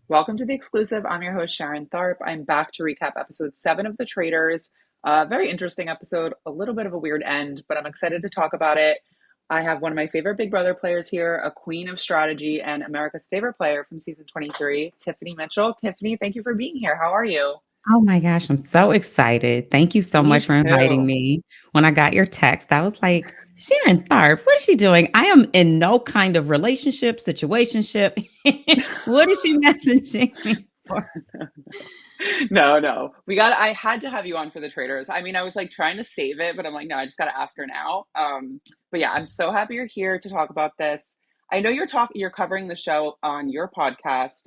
Welcome to the exclusive. I'm your host, Sharon Tharp. I'm back to recap episode 7 of The Traitors. Very interesting episode, a little bit of a weird end, but I'm excited to talk about it. I have one of my favorite Big Brother players here, a queen of strategy and America's favorite player from season 23, Tiffany Mitchell. Tiffany, thank you for being here. How are you? Oh my gosh, I'm so excited. Thank you so Me much for inviting too. me. When I got your text, I was like, Sharon Tharp, what is she doing? I am in no kind of relationship, situationship. What is she messaging me for? No. I had to have you on for the traders. I mean, I was like trying to save it, but I'm like, no, I just gotta ask her now. But yeah, I'm so happy you're here to talk about this. I know you're covering the show on your podcast.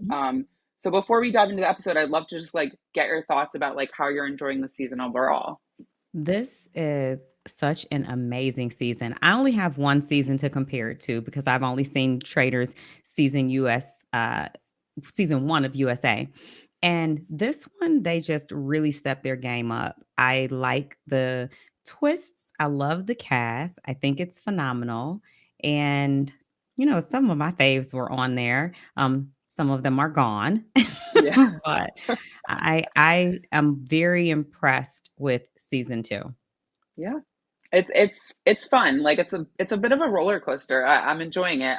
So before we dive into the episode, I'd love to just like get your thoughts about like how you're enjoying the season overall. This is such an amazing season. I only have one season to compare it to because I've only seen Traders season season one of USA. And this one, they just really stepped their game up. I like the twists. I love the cast. I think it's phenomenal. And, some of my faves were on there. Some of them are gone. Yeah. But I am very impressed with season two. Yeah. It's fun. Like it's a bit of a roller coaster. I'm enjoying it.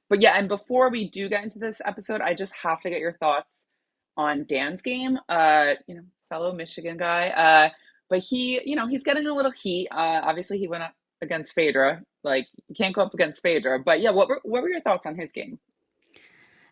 But yeah, and before we do get into this episode, I just have to get your thoughts on Dan's game. Fellow Michigan guy. But he's getting a little heat. Obviously he went up against Phaedra. Like you can't go up against Phaedra. But yeah, what were your thoughts on his game?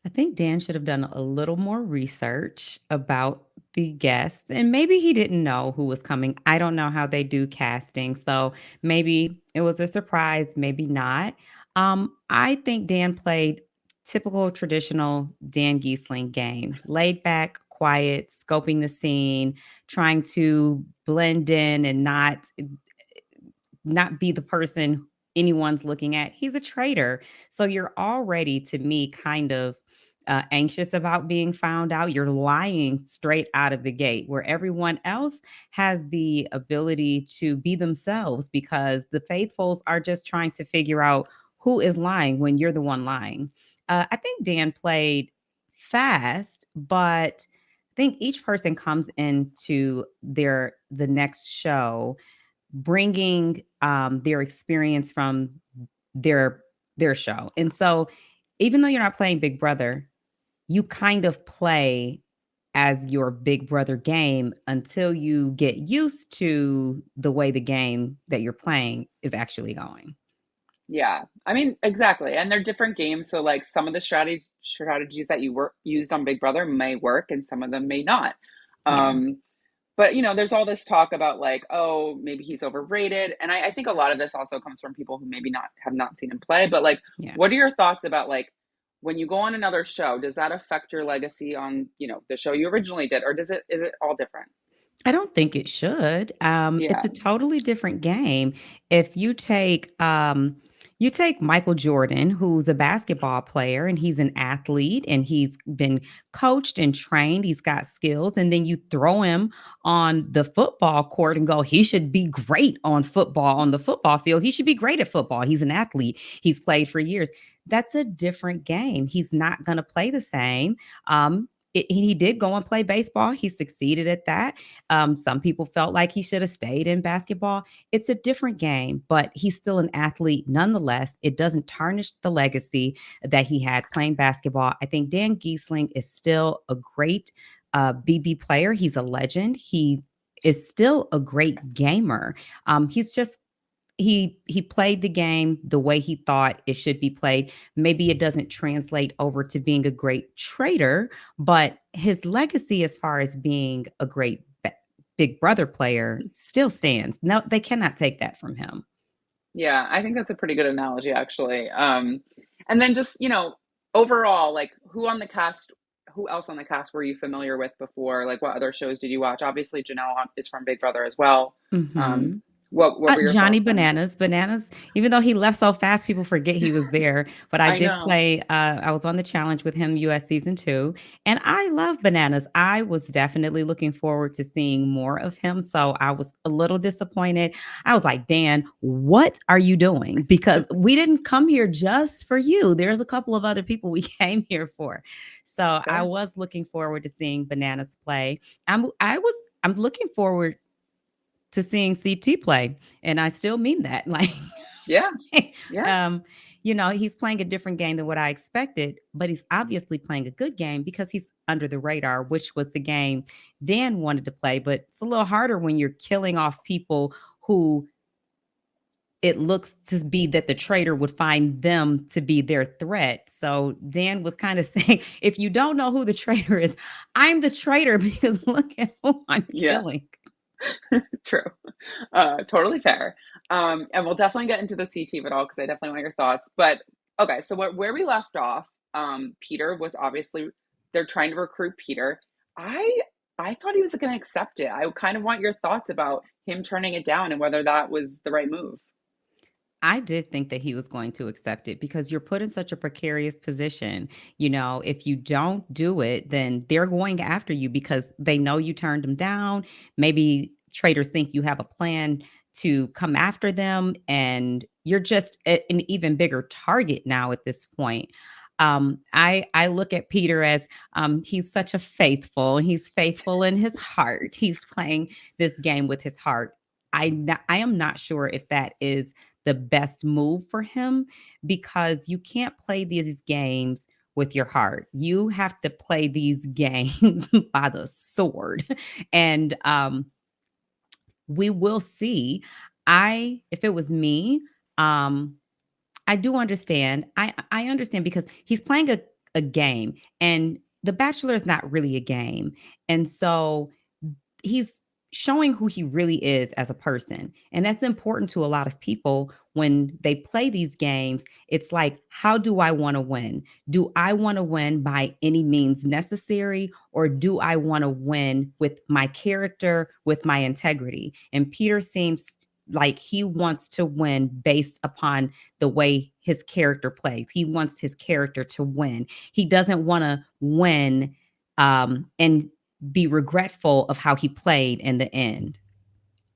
I think Dan should have done a little more research about the guests, and maybe he didn't know who was coming. I don't know how they do casting, so maybe it was a surprise, maybe not. I think Dan played typical traditional Dan Giesling game, laid back, quiet, scoping the scene, trying to blend in and not be the person anyone's looking at. He's a traitor. So you're already, to me, kind of anxious about being found out. You're lying straight out of the gate, where everyone else has the ability to be themselves because the faithfuls are just trying to figure out who is lying when you're the one lying. I think Dan played fast, but I think each person comes into the next show bringing their experience from their their show. And so even though you're not playing Big Brother, you kind of play as your Big Brother game until you get used to the way the game that you're playing is actually going. Yeah, I mean, exactly. And they're different games. So like some of the strategies that you work used on Big Brother may work and some of them may not. Yeah. Um, but there's all this talk about like, oh, maybe he's overrated. And I think a lot of this also comes from people who maybe not have not seen him play. But like, Yeah. what are your thoughts about like when you go on another show, does that affect your legacy on, the show you originally did, or is it all different? I don't think it should. It's Yeah. a totally different game. If you take Michael Jordan, who's a basketball player and he's an athlete and he's been coached and trained, he's got skills, and then you throw him on the football court and go, he should be great on the football field. He should be great at football. He's an athlete. He's played for years. That's a different game. He's not going to play the same. He did go and play baseball. He succeeded at that. Some people felt like he should have stayed in basketball. It's a different game, but he's still an athlete nonetheless. It doesn't tarnish the legacy that he had playing basketball. I think Dan Giesling is still a great BB player. He's a legend. He is still a great gamer. He's just he played the game the way he thought it should be played. Maybe it doesn't translate over to being a great trader, but his legacy as far as being a great Big Brother player still stands. No, they cannot take that from him. Yeah, I think that's a pretty good analogy, actually. And then just, overall, like who else on the cast were you familiar with before? Like what other shows did you watch? Obviously, Janelle is from Big Brother as well. Um, Mhm. what were your Johnny thoughts on? Bananas, even though he left so fast, people forget he was there. But I I did know. play, I was on the challenge with him, US season two, and I love Bananas. I was definitely looking forward to seeing more of him. So I was a little disappointed. I was like, Dan, what are you doing? Because we didn't come here just for you. There's a couple of other people we came here for. So I Fair. was looking forward to seeing Bananas play. I'm looking forward to seeing CT play, and I still mean that. Like, Yeah. Yeah. um, you know, he's playing a different game than what I expected, but he's obviously playing a good game because he's under the radar, which was the game Dan wanted to play. But it's a little harder when you're killing off people who it looks to be that the traitor would find them to be their threat. So Dan was kind of saying, if you don't know who the traitor is, I'm the traitor because look at who I'm Yeah. killing. True. Totally fair. And we'll definitely get into the CT of it all because I definitely want your thoughts. But okay, so where we left off, Peter was obviously they're trying to recruit Peter. I I thought he was going to accept it. I kind of want your thoughts about him turning it down and whether that was the right move. I did think that he was going to accept it because you're put in such a precarious position. You know, if you don't do it, then they're going after you because they know you turned them down. Maybe traders think you have a plan to come after them, and you're just an even bigger target now at this point. I look at Peter as he's such a faithful. He's faithful in his heart. He's playing this game with his heart. I am not sure if that is the best move for him because you can't play these games with your heart. You have to play these games by the sword. And we will see. If it was me, um, I do understand. I understand because he's playing a game and The Bachelor is not really a game. And so he's showing who he really is as a person. And that's important to a lot of people when they play these games. It's like, how do I want to win? Do I want to win by any means necessary? Or do I want to win with my character, with my integrity? And Peter seems like he wants to win based upon the way his character plays. He wants his character to win. He doesn't want to win and be regretful of how he played in the end.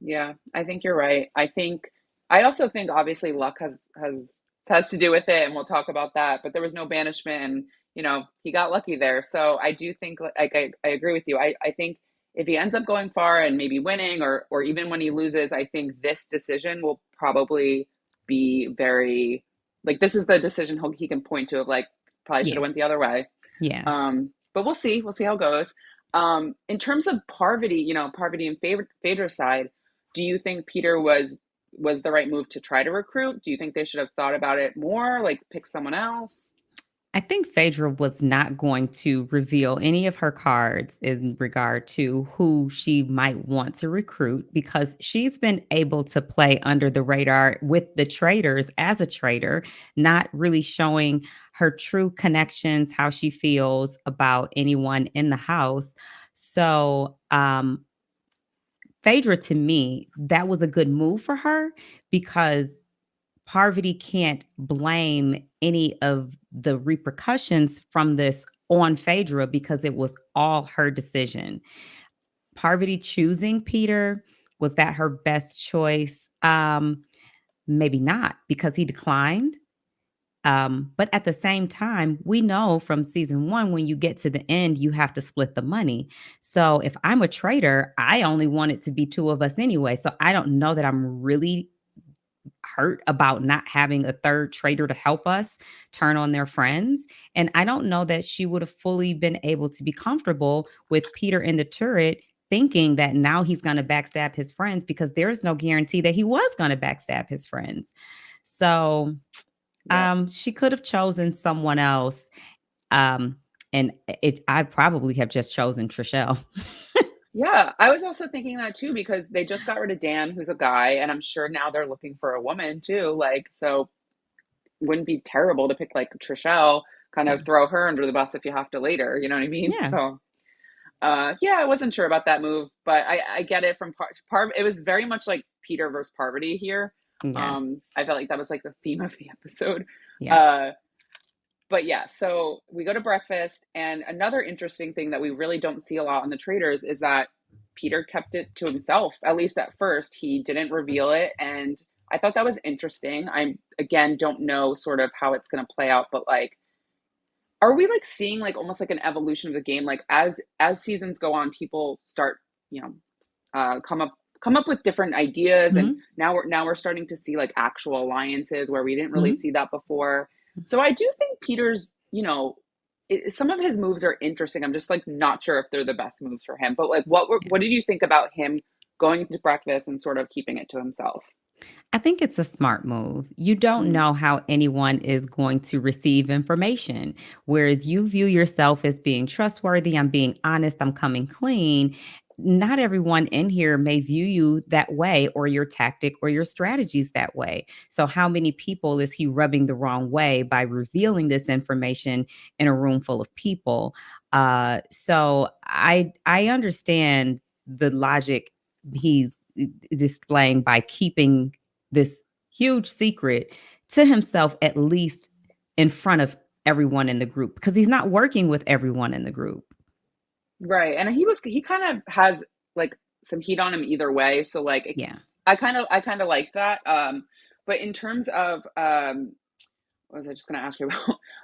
Yeah, I think you're right. I also think obviously luck has to do with it, and we'll talk about that. But there was no banishment, and he got lucky there. So I do think like I agree with you. I think if he ends up going far and maybe winning, or even when he loses, I think this decision will probably be very like this is the decision he can point to of like probably should have Yeah. went the other way. Yeah. But we'll see. We'll see how it goes. In terms of Parvati, Parvati and Phaedra's side, do you think Peter was the right move to try to recruit? Do you think they should have thought about it more, like pick someone else? I think Phaedra was not going to reveal any of her cards in regard to who she might want to recruit because she's been able to play under the radar with the Traitors as a traitor, not really showing her true connections, how she feels about anyone in the house. So, Phaedra, to me, that was a good move for her because Parvati can't blame any of the repercussions from this on Phaedra because it was all her decision. Parvati choosing Peter, was that her best choice? Maybe not because he declined. But at the same time, we know from season one, when you get to the end, you have to split the money. So if I'm a traitor, I only want it to be two of us anyway. So I don't know that I'm really hurt about not having a third traitor to help us turn on their friends. And I don't know that she would have fully been able to be comfortable with Peter in the turret thinking that now he's going to backstab his friends because there's no guarantee that he was going to backstab his friends. So Yeah. she could have chosen someone else. Um, and I probably have just chosen Trishelle. Yeah, I was also thinking that too because they just got rid of Dan, who's a guy, and I'm sure now they're looking for a woman too. Like, so wouldn't be terrible to pick like Trishelle, kind Yeah. of throw her under the bus if you have to later. You know what I mean? Yeah. So yeah, I wasn't sure about that move, but I get it from It was very much like Peter versus Parvati here. Yes. I felt like that was like the theme of the episode. Yeah. Uh, but yeah, so we go to breakfast, and another interesting thing that we really don't see a lot on the Traders is that Peter kept it to himself. At least at first, he didn't reveal it, and I thought that was interesting. I again don't know sort of how it's going to play out, but like are we like seeing like almost like an evolution of the game? Like as seasons go on, people start, you know, come up with different ideas, and Mhm, now we're starting to see like actual alliances where we didn't really mhm. see that before. So I do think Peter's, some of his moves are interesting. I'm just like not sure if they're the best moves for him. But like, what did you think about him going to breakfast and sort of keeping it to himself? I think it's a smart move. You don't Mm, know how anyone is going to receive information. Whereas you view yourself as being trustworthy, I'm being honest, I'm coming clean. Not everyone in here may view you that way or your tactic or your strategies that way. So, how many people is he rubbing the wrong way by revealing this information in a room full of people? So I understand the logic he's displaying by keeping this huge secret to himself, at least in front of everyone in the group, because he's not working with everyone in the group. right. And he kind of has like some heat on him either way. So like Yeah. I kind of like that. But in terms of what was I just going to ask you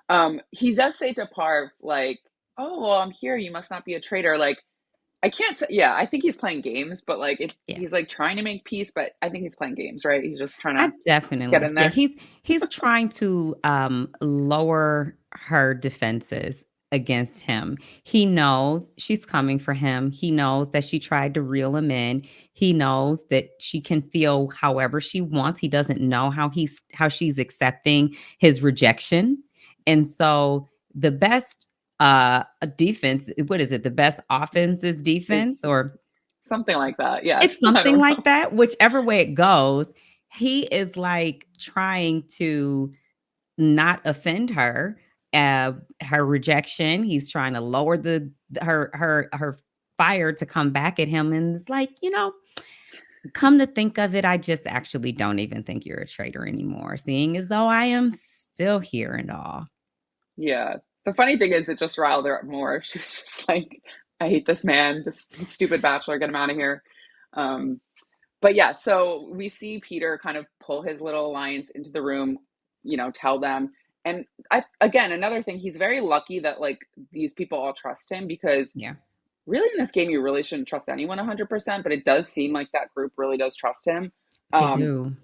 about? He does say to Parv, like, "Oh, well, I'm here. You must not be a traitor." Like, I can't say, yeah, I think he's playing games, but like, Yeah. he's like trying to make peace, but I think he's playing games, right? He's just trying I to get definitely, in yeah, there. he's trying to lower her defenses against him. He knows she's coming for him. He knows that she tried to reel him in. He knows that she can feel however she wants. He doesn't know how she's accepting his rejection. And so the best defense, what is it? The best offense is Is defense, or something like that. Yes. it's I something don't like know. that, whichever way it goes. He is, like, trying to not offend her, her rejection. He's trying to lower her fire to come back at him, and it's like, come to think of it, I just actually don't even think you're a traitor anymore, seeing as though I am still here and all. Yeah. The funny thing is, it just riled her up more. She was just like, I hate this man, this stupid bachelor, get him out of here. Um, but yeah, so we see Peter kind of pull his little alliance into the room, tell them. And again, another thing, he's very lucky that like these people all trust him, because Yeah, really in this game you really shouldn't trust anyone 100%, but it does seem like that group really does trust him. they Um, do.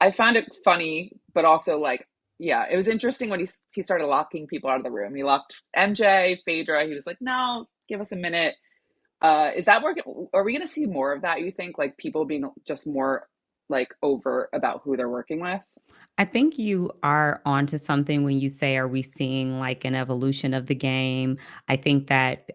I found it funny, but also like, yeah, it was interesting when he started locking people out of the room. He locked MJ, Phaedra. He was like, "No, give us a minute." Is that working? Are we going to see more of that? You think like people being just more like overt about who they're working with? I think you are onto something when you say, are we seeing like an evolution of the game? I think that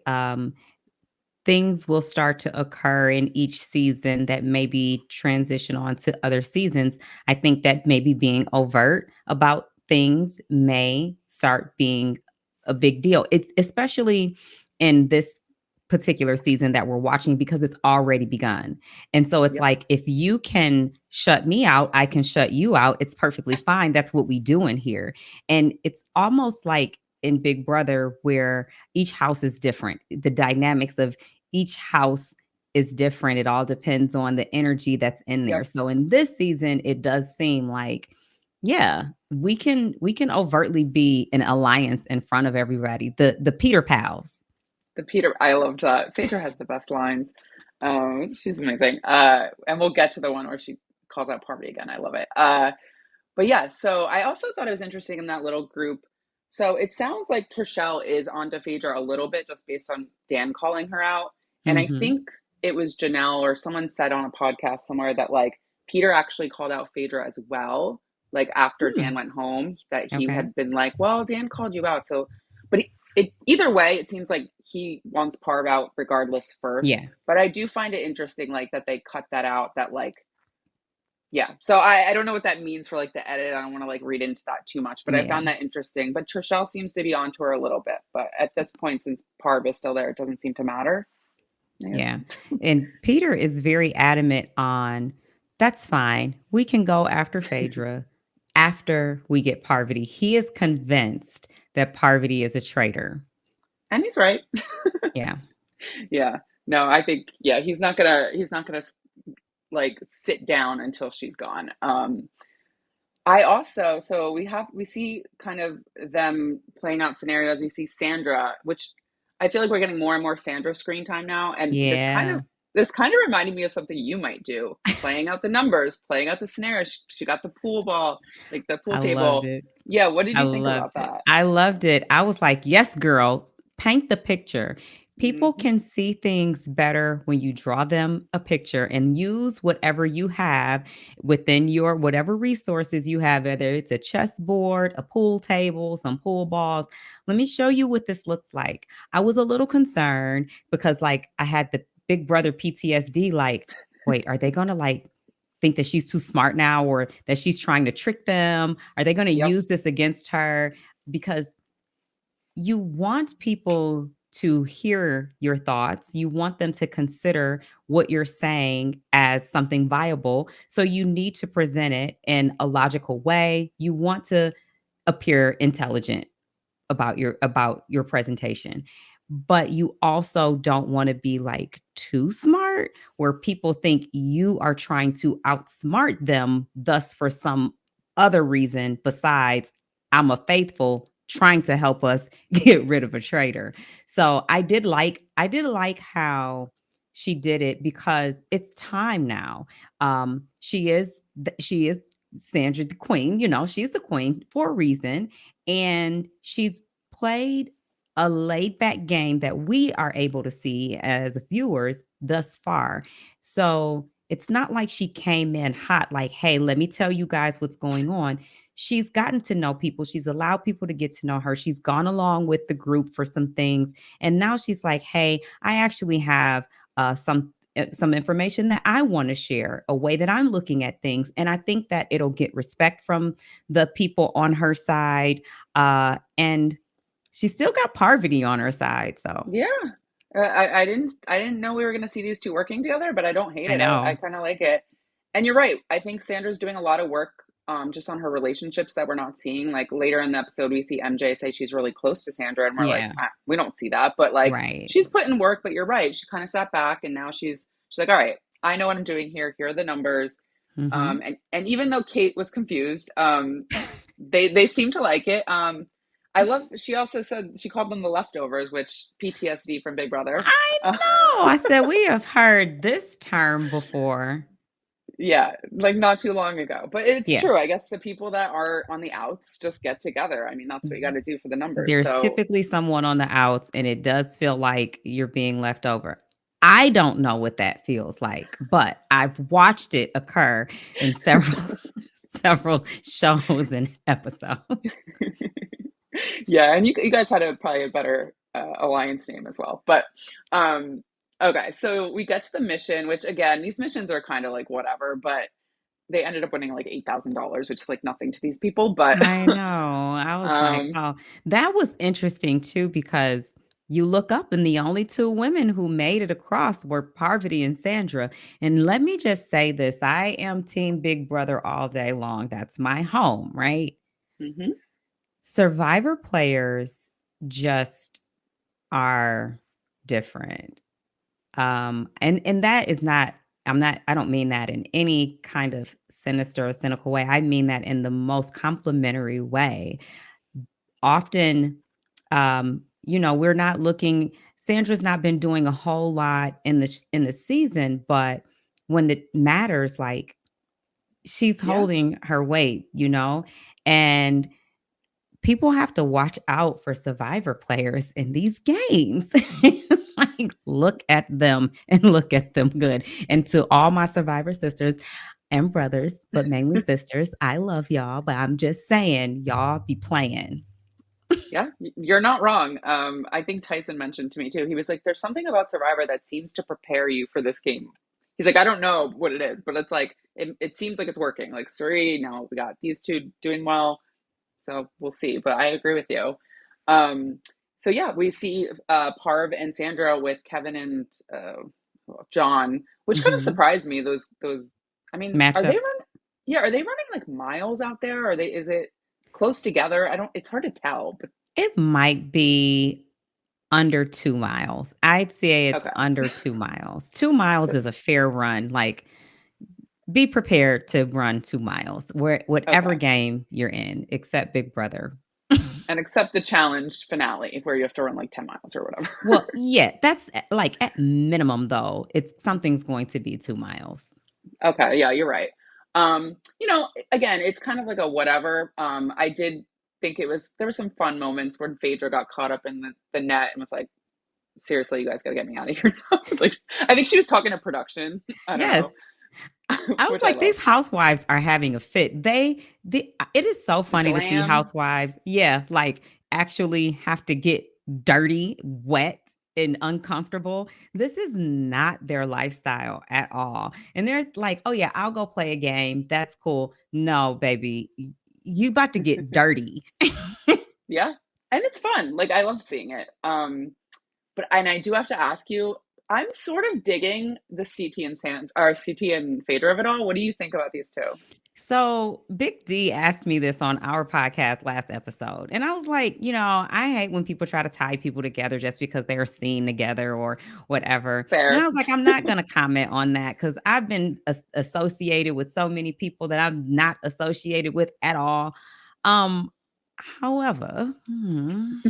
things will start to occur in each season that maybe transition on to other seasons. I think that maybe being overt about things may start being a big deal. It's especially in this particular season that we're watching because it's already begun. And so it's Yep. like, if you can shut me out, I can shut you out. It's perfectly fine. That's what we do in here. And it's almost like in Big Brother, where each house is different. The dynamics of each house is different. It all depends on the energy that's in there. Yep. So in this season, it does seem like, yeah, we can overtly be an alliance in front of everybody. The Peter pals. The Peter, I loved that. Phaedra has the best lines. She's amazing. And we'll get to the one where she calls out Parvati again. I love it. But yeah, so I also thought it was interesting in that little group. So it sounds like Trishelle is onto Phaedra a little bit just based on Dan calling her out. And I Mhm. think it was Janelle or someone said on a podcast somewhere that like Peter actually called out Phaedra as well, like after Dan Hmm. went home, that he Okay. had been like, well, Dan called you out. So, but either way, it seems like he wants Parv out regardless first. Yeah. But I do find it interesting, like that they cut that out, that like, yeah. So I don't know what that means for like the edit. I don't want to like read into that too much, but I Yeah. found that interesting. But Trishelle seems to be onto her a little bit. But at this point, since Parv is still there, it doesn't seem to matter. I guess. Yeah. And Peter is very adamant on, that's fine. We can go after Phaedra after we get Parvati. He is convinced that Parvati is a traitor. And he's right. Yeah. Yeah. No, I think yeah, he's not gonna like sit down until she's gone. I also, so we see kind of them playing out scenarios. We see Sandra, which I feel like we're getting more and more Sandra screen time now, and Yeah, this kind of reminded me of something you might do, playing out the numbers, playing out the scenarios. She got the pool ball, like the pool I loved table. it. Yeah, what did I you think about loved it. that? I loved it. I was like, "Yes, girl, paint the picture." People Hmm. can see things better when you draw them a picture and use whatever you have within your whatever resources you have, whether it's a chessboard, a pool table, some pool balls. Let me show you what this looks like. I was a little concerned because, like, I had the big brother PTSD, like, "Wait, are they gonna, like, think that she's too smart now or that she's trying to trick them? Are they gonna Yep. use this against her?" Because you want people to hear your thoughts. You want them to consider what you're saying as something viable. So you need to present it in a logical way. You want to appear intelligent about your presentation. But you also don't want to be like too smart where people think you are trying to outsmart them thus for some other reason besides I'm a faithful trying to help us get rid of a traitor. So I did like how she did it because it's time now. She is Sandra the queen, she's the queen for a reason, and she's played a laid back game that we are able to see as viewers thus far. So it's not like she came in hot, like, hey, let me tell you guys what's going on. She's gotten to know people. She's allowed people to get to know her. She's gone along with the group for some things. And now she's like, hey, I actually have some information that I want to share, a way that I'm looking at things. And I think that it'll get respect from the people on her side. And she still got Parvati on her side. So Yeah. I didn't know we were gonna see these two working together, but I don't hate I it. I know. kind of like it. And you're right. I think Sandra's doing a lot of work just on her relationships that we're not seeing. Like later in the episode, we see MJ say she's really close to Sandra, and we're like, Yeah. we don't see that, but like Right. she's put in work. But you're right. She kind of sat back, and now she's like, all right, I know what I'm doing here. Here are the numbers. Hmm. And even though Kate was confused, they seem to like it. I love. She also said she called them the leftovers, which PTSD from Big Brother. I Uh, know. I said, we have heard this term before. yeah, like not too long ago. But it's Yeah. true. I guess the people that are on the outs just get together. I mean, that's what you got to do for the numbers. There's So typically someone on the outs, and it does feel like you're being left over. I don't know what that feels like, but I've watched it occur in several several shows and episodes. yeah, and you guys had probably a better alliance name as well. But um, okay, so we get to the mission, which again, these missions are kind of like whatever, but they ended up winning like $8,000, which is like nothing to these people. But I know. I was like, um, "Oh, that was interesting too," because you look up and the only 2 women who made it across were Parvati and Sandra. And let me just say this, I am team Big Brother all day long. That's my home, right? mhm. Survivor players just are different. And that is not I don't mean that in any kind of sinister or cynical way. I mean that in the most complimentary way. Often, we're not looking Sandra's not been doing a whole lot in the season, but when it matters, like, she's Yeah, holding her weight, and people have to watch out for survivor players in these games. Like, look at them and look at them good. And to all my survivor sisters and brothers, but mainly sisters, I love y'all, but I'm just saying, y'all be playing. yeah, you're not wrong. I think Tyson mentioned to me too. He was like, "There's something about Survivor that seems to prepare you for this game." He's like, "I don't know what it is, but it's like it seems like it's working." Like Suri, now we got these two doing well, so we'll see. But I agree with you. Um, so yeah, we see Parv and Sandra with Kevin and John, which kind of Mhm. surprised me. Those. I mean, are they Matchups. run? Yeah, are they running like miles out there? Are they? Is it close together? I don't. It's hard to tell. But It might be under 2 miles. I'd say it's okay. under 2 miles. 2 miles is a fair run. Like, be prepared to run 2 miles, whatever Okay. game you're in, except Big Brother. And accept the challenge finale where you have to run like 10 miles or Well, whatever. yeah, that's like at minimum though, it's something's going to be 2 miles. Okay, yeah, you're right. Again, it's kind of like a whatever. I did think there were some fun moments when Phaedra got caught up in the net and was like, seriously, you guys gotta get me out of here now. Like, I think she was talking to production. I don't Yes. know, I was which I like, these loved. housewives are having a fit. It is so The funny to see glam, housewives, yeah, like actually have to get dirty, wet, and uncomfortable. This is not their lifestyle at all. And they're like, oh yeah, I'll go play a game. That's cool. No, baby, you about to get dirty. yeah, and it's fun. Like I love seeing it. But and I do have to ask you, I'm sort of digging the CT and Phaedra of it all. What do you think about these two? So Big D asked me this on our podcast last episode. And I was like, I hate when people try to tie people together just because they're seen together or whatever. And I Fair. was like, I'm not going to comment on that because I've been associated with so many people that I'm not associated with at all. Um, However, going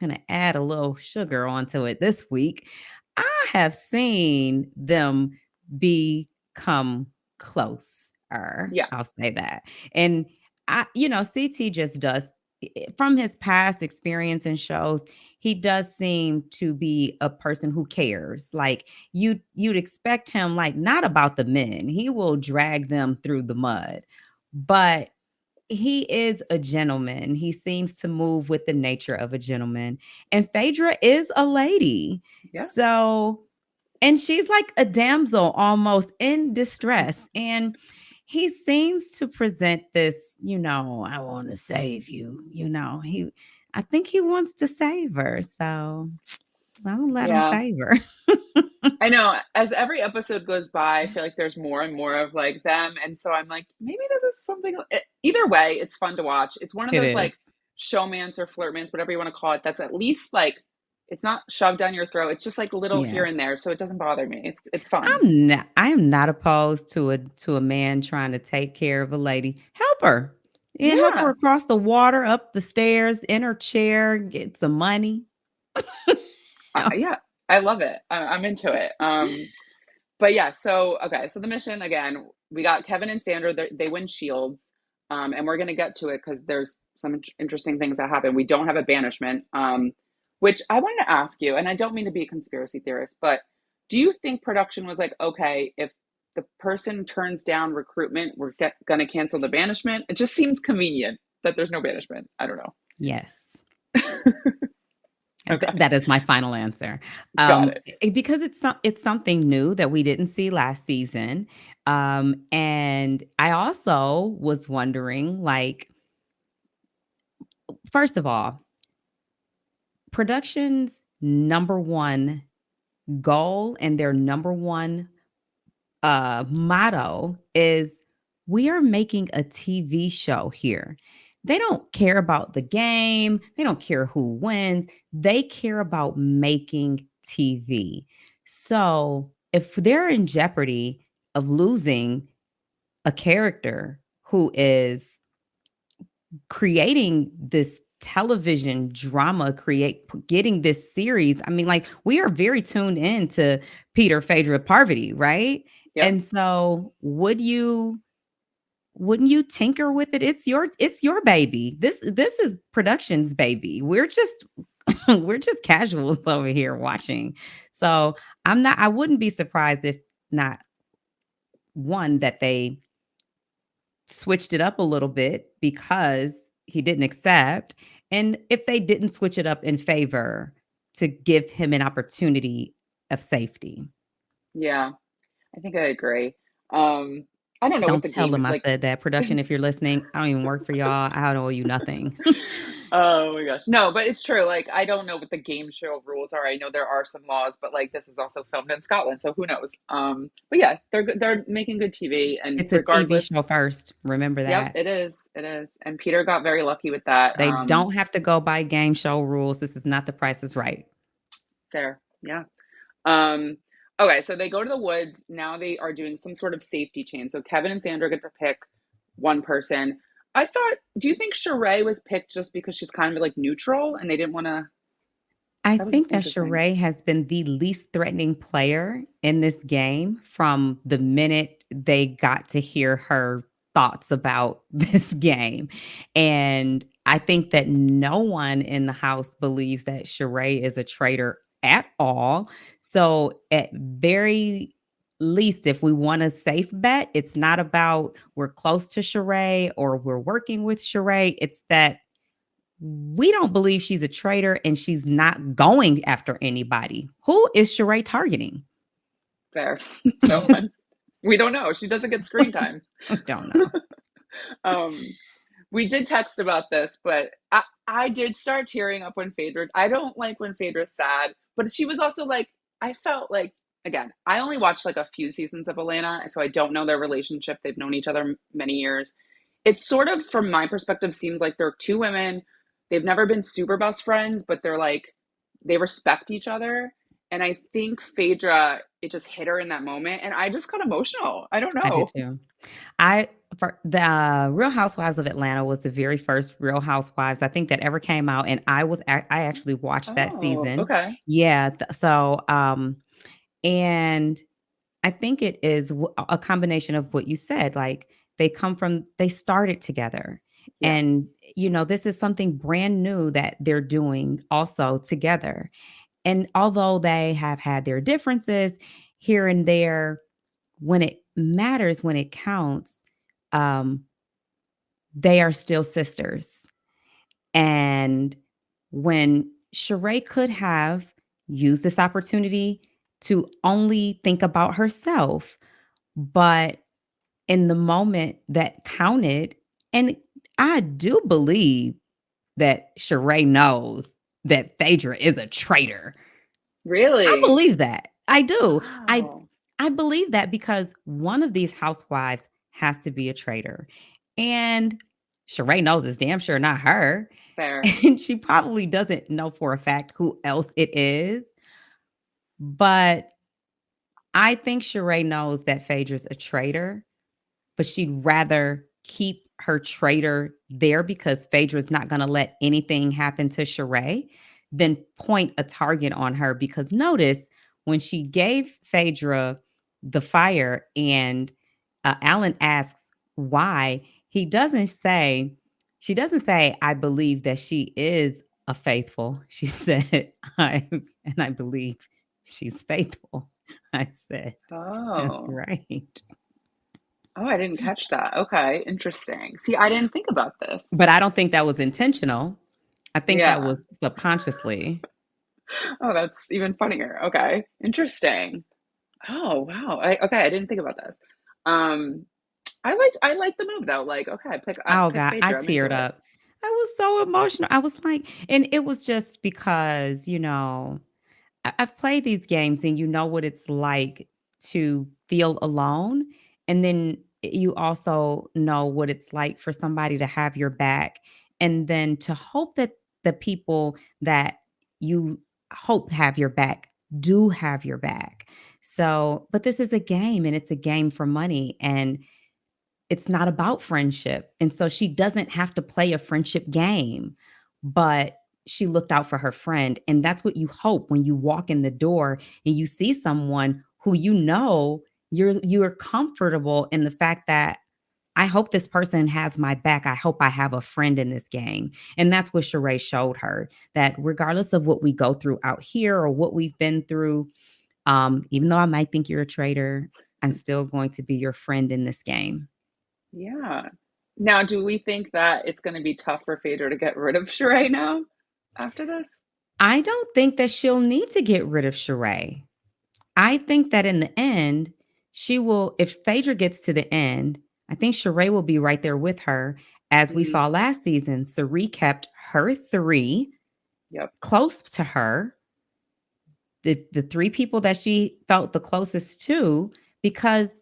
to add a little sugar onto it this week. I have seen them become closer. Yeah, I'll say that. And CT just does from his past experience in shows, he does seem to be a person who cares. Like you'd expect him like not about the men. He will drag them through the mud. But he is a gentleman. He seems to move with the nature of a gentleman. And Phaedra is a lady. yeah. So, and she's like a damsel almost in distress. And he seems to present this, I want to save you. I think he wants to save her. So I'm going to let him Yeah. save her. I know as every episode goes by, I feel like there's more and more of like them. And so I'm like, maybe this is something. Either way, it's fun to watch. It's one of It those is. like showmance or flirtmance, whatever you want to call it, that's at least like, it's not shoved down your throat. It's just like little Yeah. here and there. So it doesn't bother me. It's fun. I am not opposed to a man trying to take care of a lady. Help her. Yeah, help her Yeah. across the water, up the stairs, in her chair, get some money. Yeah. I love it. I'm into it. But yeah, so okay, so the mission again, we got Kevin and Sandra. They win shields, and we're gonna get to it because there's some interesting things that happen. We don't have a banishment, which I wanted to ask you, and I don't mean to be a conspiracy theorist, but do you think production was like, okay, if the person turns down recruitment, gonna cancel the banishment? It just seems convenient that there's no banishment. I don't know. Yes. Okay, That is my final answer. got it. Because it's something new that we didn't see last season. And I also was wondering, like, first of all, production's number one goal and their number one motto is we are making a TV show here. They don't care about the game, they don't care who wins, they care about making TV. So if they're in jeopardy of losing a character who is creating this television drama, getting this series. I mean, like we are very tuned in to Peter, Phaedra, Parvati, right? Yep. And so wouldn't you tinker with it? It's your baby. This is production's baby. We're just we're just casuals over here watching. So I wouldn't be surprised if not one that they switched it up a little bit because he didn't accept. And if they didn't switch it up in favor to give him an opportunity of safety. Yeah, I think I agree. Um, I don't know what Don't the tell game them I like. said that. Production, if you're listening, I don't even work for y'all. I don't owe you nothing. Oh my gosh. No, but it's true. Like, I don't know what the game show rules are. I know there are some laws, but like this is also filmed in Scotland, so who knows? But yeah, they're making good TV, and It's a TV regardless, show first. Remember yep, that. it is. It is. And Peter got very lucky with that. They don't have to go by game show rules. This is not The Price is Right. Fair. Yeah. Um, Okay, so they go to the woods. Now they are doing some sort of safety chain. So Kevin and Sandra get to pick one person. I thought, do you think Shereé was picked just because she's kind of like neutral and they didn't want to? I That was think that interesting. Shereé has been the least threatening player in this game from the minute they got to hear her thoughts about this game. And I think that no one in the house believes that Shereé is a traitor at all. So, at very least, if we want a safe bet, it's not about we're close to Shereé or we're working with Shereé. It's that we don't believe she's a traitor and she's not going after anybody. Who is Shereé targeting? Fair. No one. We don't know. She doesn't get screen time. I don't know. Um, we did text about this, but I did start tearing up when Phaedra. I don't like when Phaedra's sad, but she was also like, I felt like, again, I only watched like a few seasons of Atlanta, so I don't know their relationship. They've known each other many years. It sort of, from my perspective, seems like they're two women. They've never been super best friends, but they're like, they respect each other. And I think Phaedra, it just hit her in that moment. And I just got emotional. I don't I do know. too. I for the Real Housewives of Atlanta was the very first Real Housewives I think that ever came out, and I actually watched that Oh, season. okay. Yeah, and I think it is a combination of what you said. Like they started together. Yeah. And, this is something brand new that they're doing also together. And although they have had their differences here and there, when it matters, when it counts, um, they are still sisters. And when Shereé could have used this opportunity to only think about herself, but in the moment that counted, and I do believe that Shereé knows that Phaedra is a traitor. I Really? believe that. I do. Wow. I believe that because one of these housewives has to be a traitor. And Shereé knows it's damn sure not her. Fair. And she probably doesn't know for a fact who else it is. But I think Shereé knows that Phaedra's a traitor, but she'd rather keep her traitor there because Phaedra's not going to let anything happen to Shereé than point a target on her. Because notice when she gave Phaedra the fire and Alan asks why, he doesn't say, she doesn't say, I believe that she is a faithful. She said, I believe she's faithful. I said, that's Oh. right. Oh, I didn't catch that. Okay, interesting. See, I didn't think about this. But I don't think that was intentional. I think that Yeah. was subconsciously. Oh, that's even funnier. Okay, interesting. Oh, wow. Okay, I didn't think about this. Um, I like the move though. Like, okay, Oh pick god, I Phaedra. I'm into teared it. up. I was so emotional. I was like, and it was just because, I've played these games and you know what it's like to feel alone. And then you also know what it's like for somebody to have your back. And then to hope that the people that you hope have your back do have your back. So, but this is a game and it's a game for money. And it's not about friendship. And so she doesn't have to play a friendship game, but she looked out for her friend. And that's what you hope when you walk in the door and you see someone who you're comfortable in the fact that I hope this person has my back. I hope I have a friend in this game. And that's what Shereé showed her that regardless of what we go through out here or what we've been through, even though I might think you're a traitor, I'm still going to be your friend in this game. Yeah. Now, do we think that it's going to be tough for Phaedra to get rid of Sheree now after this? I don't think that she'll need to get rid of Shereé. I think that in the end, she will, if Phaedra gets to the end, I think Shereé will be right there with her. As we Mhm. saw last season, Cirie kept her three Yep. close to her, the three people that she felt the closest to, because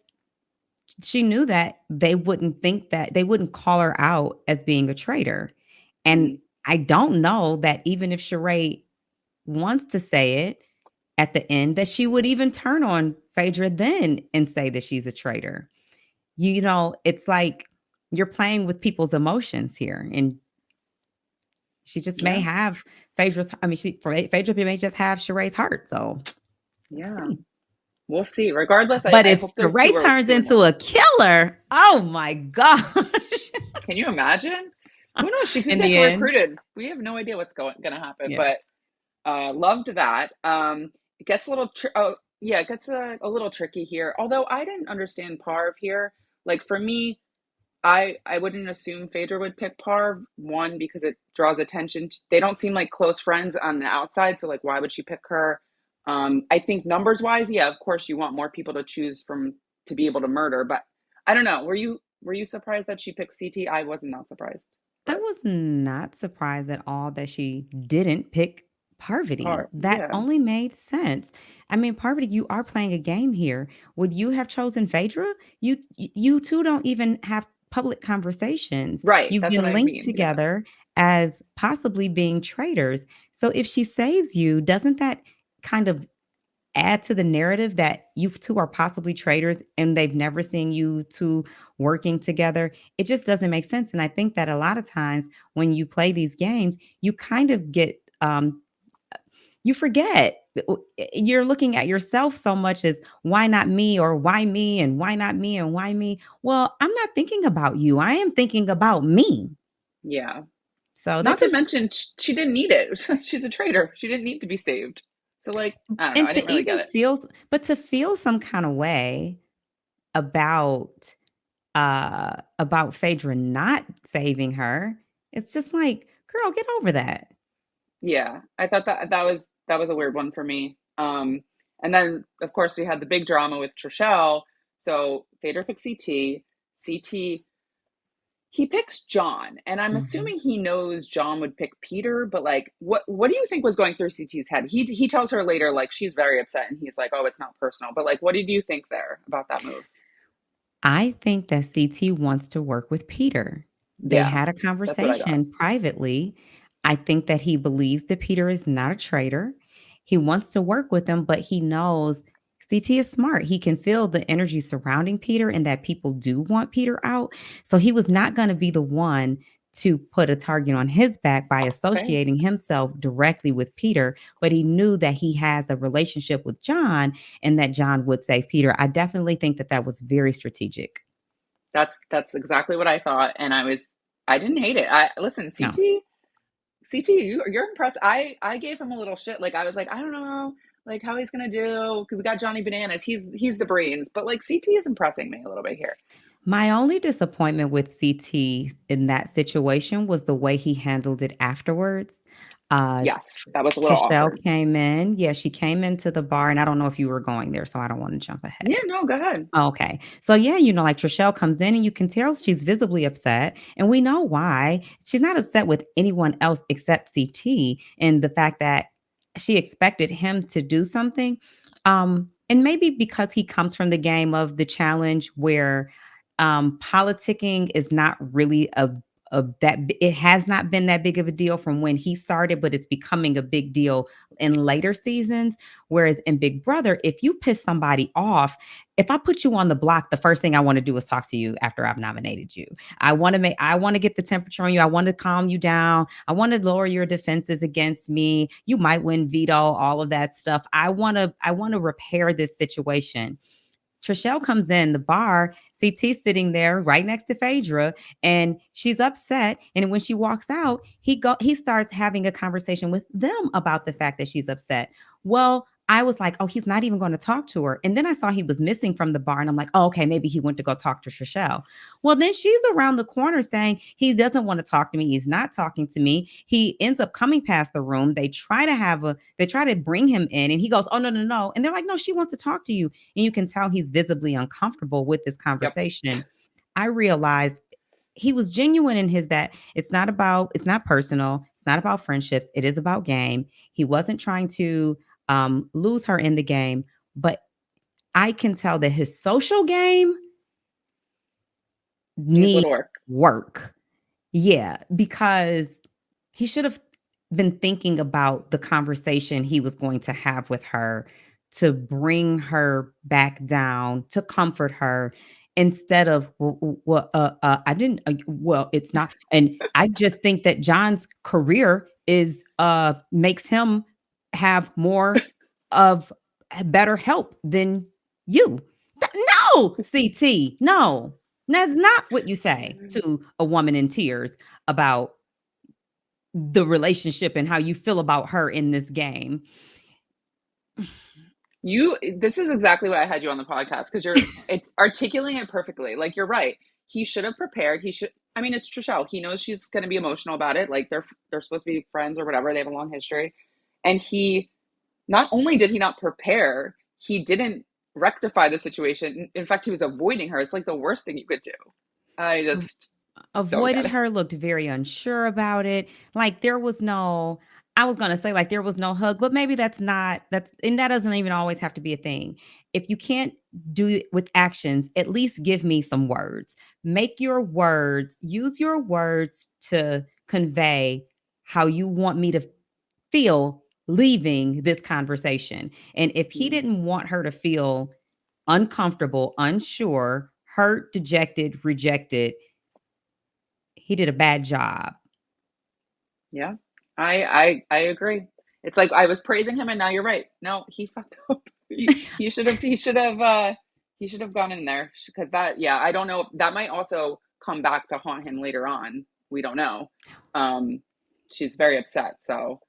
she knew that they wouldn't call her out as being a traitor. And Mhm. I don't know that even if Shereé wants to say it, at the end that she would even turn on Phaedra then and say that she's a traitor. You know, it's like you're playing with people's emotions here, and she just may Yeah. have Phaedra's. I mean, Phaedra may just have Sheree's heart. So we'll Yeah. see. We'll see. Regardless, But I if hope those two Shereé are turns doing into well. a killer, oh my gosh! Can you imagine? Who knows? She could In get the end, recruited. We have no idea what's gonna happen, yeah. but loved that. It gets a little oh yeah, it gets a little tricky here. Although I didn't understand Parv here. Like for me, I wouldn't assume Phaedra would pick Parv. One, because it draws attention. They don't seem like close friends on the outside, so like why would she pick her? I think numbers wise, yeah, of course you want more people to choose from to be able to murder, but I don't know. Were you surprised that she picked CT? I wasn't that surprised, I but was not surprised at all that she didn't pick Parvati. Parv, That yeah, only made sense. I mean, Parvati, you are playing a game here. Would you have chosen Phaedra? You two don't even have public conversations. right. You've That's what been I linked mean. Yeah, together as possibly being traitors. So if she saves you, doesn't that kind of add to the narrative that you two are possibly traitors and they've never seen you two working together? It just doesn't make sense. And I think that a lot of times when you play these games, you kind of get you forget. You're looking at yourself so much as why not me, or why me, and why not me, and why me. Well, I'm not thinking about you. I am thinking about me. yeah. So that Not to just mention she didn't need it. She's a traitor. She didn't need to be saved. So like, I don't know. and I didn't to really get even it. feel but to feel some kind of way about Phaedra not saving her, it's just like, girl, get over that. Yeah, I thought that was a weird one for me. And then of course we had the big drama with Trishelle. So Phaedra picked CT. CT he picks John, and I'm Mhm. assuming he knows John would pick Peter. But like, what do you think was going through CT's head? He tells her later like she's very upset, and he's like, oh, it's not personal. But like, what did you think there about that move? I think that CT wants to work with Peter. They Yeah, had a that's what I got. conversation privately. I think that he believes that Peter is not a traitor. He wants to work with him, but he knows CT is smart. He can feel the energy surrounding Peter and that people do want Peter out. So he was not going to be the one to put a target on his back by Okay. associating himself directly with Peter, but he knew that he has a relationship with John and that John would save Peter. I definitely think that that was very strategic. That's exactly what I thought, and I didn't hate it. I listen, No. CT, you're impressed. I gave him a little shit. Like I was like, I don't know, like how he's gonna do. Cause we got Johnny Bananas. He's the brains, but like CT is impressing me a little bit here. My only disappointment with CT in that situation was the way he handled it afterwards. Yes, that was a little Trishelle awkward. came in. Yeah, she came into the bar, and I don't know if you were going there, so I don't want to jump Yeah, ahead. no, go ahead. Okay. So yeah, like Trishelle comes in and you can tell she's visibly upset. And we know why. She's not upset with anyone else except CT, and the fact that she expected him to do something. And maybe because he comes from the game of the challenge where politicking is not really it has not been that big of a deal from when he started, but it's becoming a big deal in later seasons. Whereas in Big Brother, if you piss somebody off, if I put you on the block, the first thing I want to do is talk to you after I've nominated you. I want to get the temperature on you. I want to calm you down. I want to lower your defenses against me. You might win veto, all of that stuff. I want to repair this situation. Trishelle comes in the bar, CT sitting there right next to Phaedra, and she's upset. And when she walks out, he starts having a conversation with them about the fact that she's upset. Well, I was like, oh, he's not even going to talk to her. And then I saw he was missing from the bar, and I'm like, oh, okay, maybe he went to go talk to Trishelle. Well, then she's around the corner saying he doesn't want to talk to me. He's not talking to me. He ends up coming past the room. They try to bring him in, and he goes, oh, no, no, no. And they're like, no, she wants to talk to you. And you can tell he's visibly uncomfortable with this Yep. conversation. I realized he was genuine in his that it's not personal, it's not about friendships, it is about game. He wasn't trying to lose her in the game, but I can tell that his social game Needs a needs little work. work. Yeah, because he should have. been thinking about the conversation he was going to have with her to bring her back down, to comfort her instead of, well, I didn't, well, it's not. And I just think that John's career is, makes him have more of better help than you. No, CT, no. That's not what you say to a woman in tears about the relationship and how you feel about her in this game. This is exactly why I had you on the podcast, because it's articulating it perfectly. Like, you're right. He should have prepared. I mean, it's Trishelle. He knows she's going to be emotional about it. Like, they're supposed to be friends or whatever. They have a long history. And not only did he not prepare, he didn't rectify the situation. In fact, he was avoiding her. It's like the worst thing you could do. I just don't get Avoided it. her, looked very unsure about it. Like there was no, I was gonna say like there was no hug, but maybe that's and that doesn't even always have to be a thing. If you can't do it with actions, at least give me some words. Make your words, use your words to convey how you want me to feel leaving this conversation. And if he Mm, didn't want her to feel uncomfortable, unsure, hurt, dejected, rejected, he did a bad job. yeah, I agree. It's like I was praising him, and now you're right. No, he fucked up. He should have gone in there, because that, yeah, I don't know, that might also come back to haunt him later on. We don't know. Um, she's very upset. So,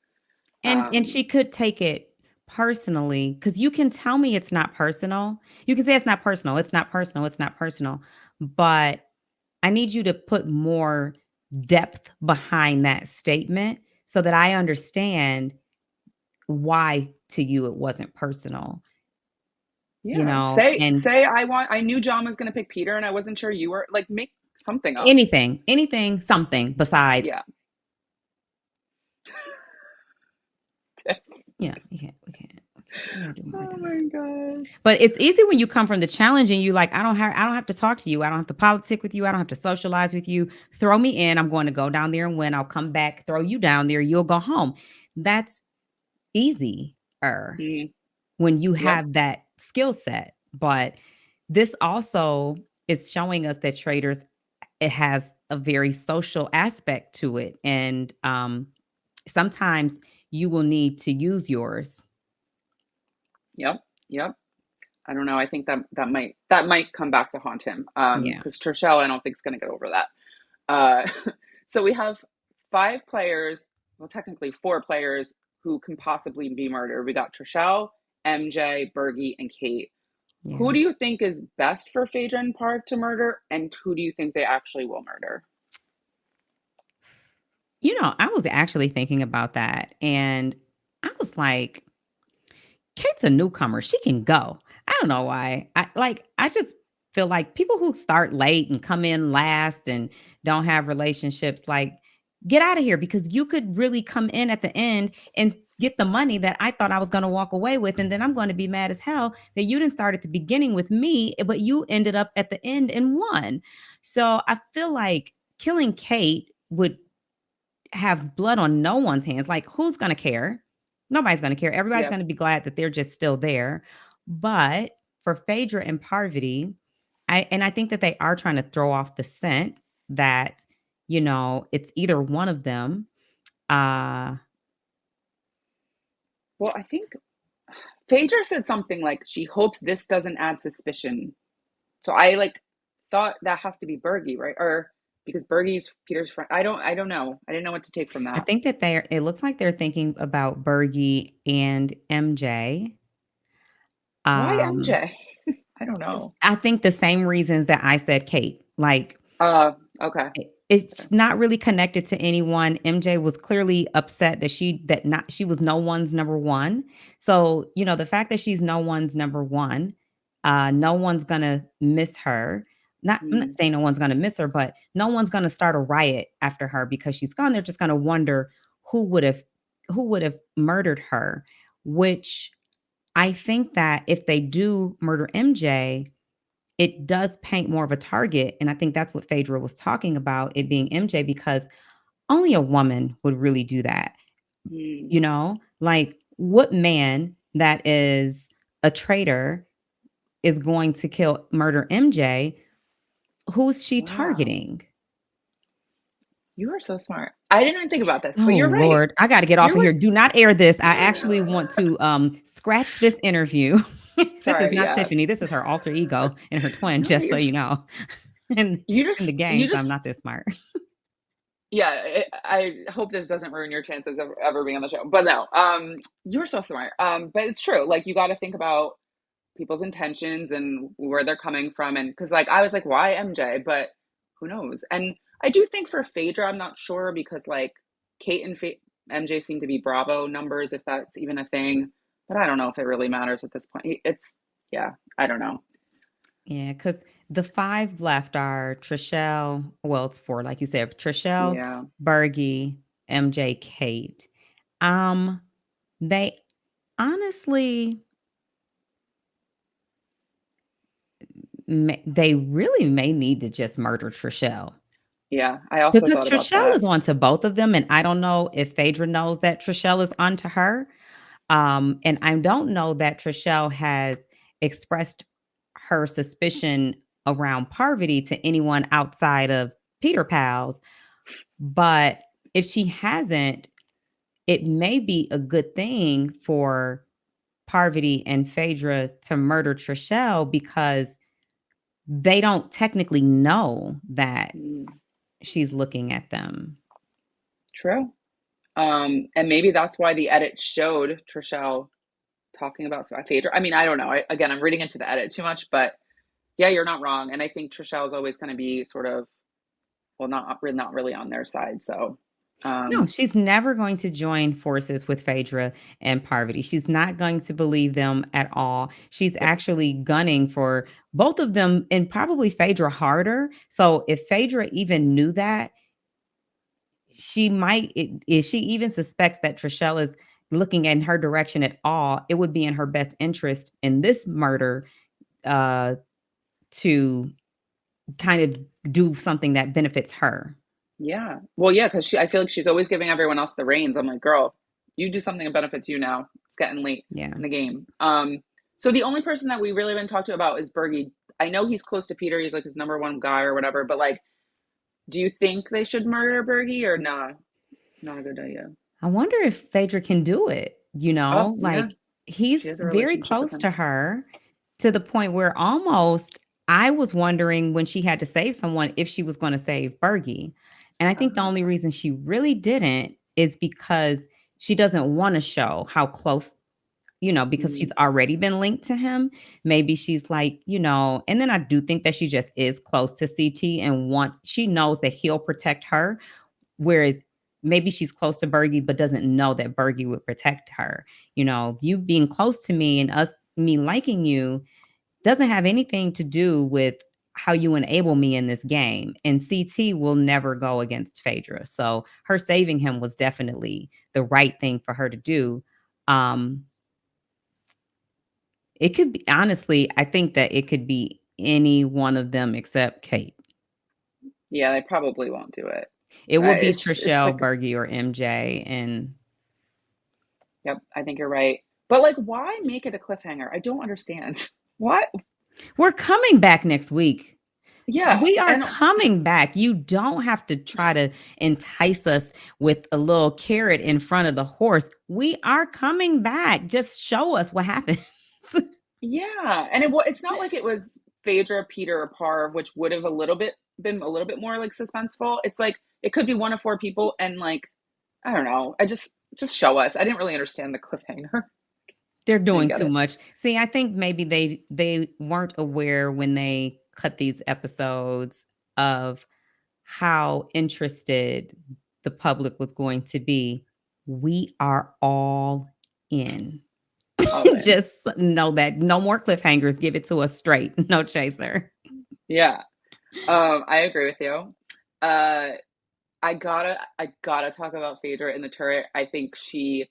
And um, she could take it personally because you can tell me it's not personal. You can say it's not personal, it's not personal, it's not personal, but I need you to put more depth behind that statement so that I understand why to you it wasn't personal, say and I knew John was going to pick Peter, and I wasn't sure you were. Like, make something up. anything, something besides, Yeah. yeah, we can't do more Oh than my that. god. But it's easy when you come from the challenge and you like, I don't have to talk to you. I don't have to politic with you. I don't have to socialize with you. Throw me in. I'm going to go down there and win. I'll come back, throw you down there. You'll go home. That's easier Mm, when you yep. have that skill set. But this also is showing us that Traitors, it has a very social aspect to it. And sometimes you will need to use yours. Yep. Yep. I don't know. I think that might come back to haunt him. Yeah. Because Trishelle, I don't think is going to get over that. So we have five players, well, technically four players who can possibly be murdered. We got Trishelle, MJ, Bergie, and Kate. Yeah. Who do you think is best for Phaedra and Park to murder, and who do you think they actually will murder? I was actually thinking about that and I was like, Kate's a newcomer. She can go. I don't know why. I just feel like people who start late and come in last and don't have relationships, like, get out of here because you could really come in at the end and get the money that I thought I was going to walk away with. And then I'm going to be mad as hell that you didn't start at the beginning with me, but you ended up at the end and won. So I feel like killing Kate would have blood on no one's hands. Like, who's going to care? Nobody's going to care. Everybody's Yep. going to be glad that they're just still there. But for Phaedra and Parvati, I think that they are trying to throw off the scent that, it's either one of them. Uh Well, I think Phaedra said something like she hopes this doesn't add suspicion. So I like thought that has to be Bergie, right? Or because Bergie's Peter's friend. I don't know. I didn't know what to take from I that. think that it looks like they're thinking about Bergie and MJ. Why Um MJ? I don't know. I think the same reasons that I said Kate. Like, Okay. it's not really connected to anyone. MJ was clearly upset that she was no one's number one. So, the fact that she's no one's number one, no one's gonna miss her. I'm not Mm, saying no one's gonna miss her, but no one's gonna start a riot after her because she's gone. They're just gonna wonder who would have who would have murdered her, which I think that if they do murder MJ, it does paint more of a target, and I think that's what Phaedra was talking about, it being MJ, because only a woman would really do that. Mm, You know, like what man that is a traitor is going to murder MJ? Who's she wow. targeting? You are so smart. I didn't even think about this, but Oh you're right. Lord, I got to get off You're of here. with, Do not air this. I actually want to scratch this interview. This is sorry, not yeah. Tiffany. This is her alter ego and her twin, No, just so you know. In the you games, I'm not just, this smart. yeah, I hope this doesn't ruin your chances of ever being on the show. But no, you're so smart. But it's true. Like you got to think about people's intentions and where they're coming from, and because like I was like, why MJ? But who knows? And I do think for Phaedra, I'm not sure because like Kate and MJ seem to be Bravo numbers, if that's even a thing. But I don't know if it really matters at this point. It's yeah, I don't know. Yeah, because the five left are Trishelle. Well, it's four, like you said. Trishelle, Yeah, Bergie, MJ, Kate. Um, they honestly, they really may need to just murder Trishelle. yeah. I also Because thought about Trishelle that. is onto both of them, and I don't know if Phaedra knows that Trishelle is onto her. And I don't know that Trishelle has expressed her suspicion around Parvati to anyone outside of Peter Pals. But if she hasn't, it may be a good thing for Parvati and Phaedra to murder Trishelle because they don't technically know that Mm, she's looking at them. true. And maybe that's why the edit showed Trishelle talking about Phaedra. I mean, I don't know. Again, I'm reading into the edit too much, but yeah, you're not wrong. And I think Trishelle is always going to be sort of, well, not really on their side. So, No, um, she's never going to join forces with Phaedra and Parvati. She's not going to believe them at all. She's good. actually gunning for both of them and probably Phaedra harder. So if Phaedra even knew that, she might, if she even suspects that Trishelle is looking in her direction at all, it would be in her best interest in this murder uh, to kind of do something that benefits her. Yeah. Well, yeah, because I feel like she's always giving everyone else the reins. I'm like, girl, you do something that benefits you now. It's getting late Yeah. in the game. So the only person that we really haven't talked to about is Bergie. I know he's close to Peter. He's like his number one guy or whatever. But like, do you think they should murder Bergie or nah? Not a good idea. I wonder if Phaedra can do it, Oh, yeah. like, She he's has a very relationship with close him. to her to the point where almost I was wondering when she had to save someone if she was gonna save Bergie, and I think the only Oh. reason she really didn't is because she doesn't wanna show how close, because she's Mm, already been linked to him. Maybe she's like, and then I do think that she just is close to CT and wants she knows that he'll protect her. Whereas maybe she's close to Bergie, but doesn't know that Bergie would protect her. You being close to me and me liking you doesn't have anything to do with how you enable me in this game. And CT will never go against Phaedra. So her saving him was definitely the right thing for her to do. Um, it could be honestly, I think that it could be any one of them except Kate. yeah, they probably won't do it. It will be It's just Trishelle, like, Bergie, or MJ. And yep, I think you're right. But like, why make it a cliffhanger? I don't understand. What? we're coming back next week. Yeah, We are and coming back. You don't have to try to entice us with a little carrot in front of the horse. We are coming back. Just show us what happens. yeah, and it's not like it was Phaedra, Peter, or Parv, which would have a little bit been a little bit more like suspenseful. It's like it could be one of four people, and like I don't know. I just show us. I didn't really understand the cliffhanger. They're I didn't doing get too it. much. See, I think maybe they weren't aware when they cut these episodes of how interested the public was going to be. We are all in. All in. Just know that no more cliffhangers. Give it to us straight. No chaser. Yeah. I agree with you. Uh, I gotta talk about Phaedra in the turret. I think she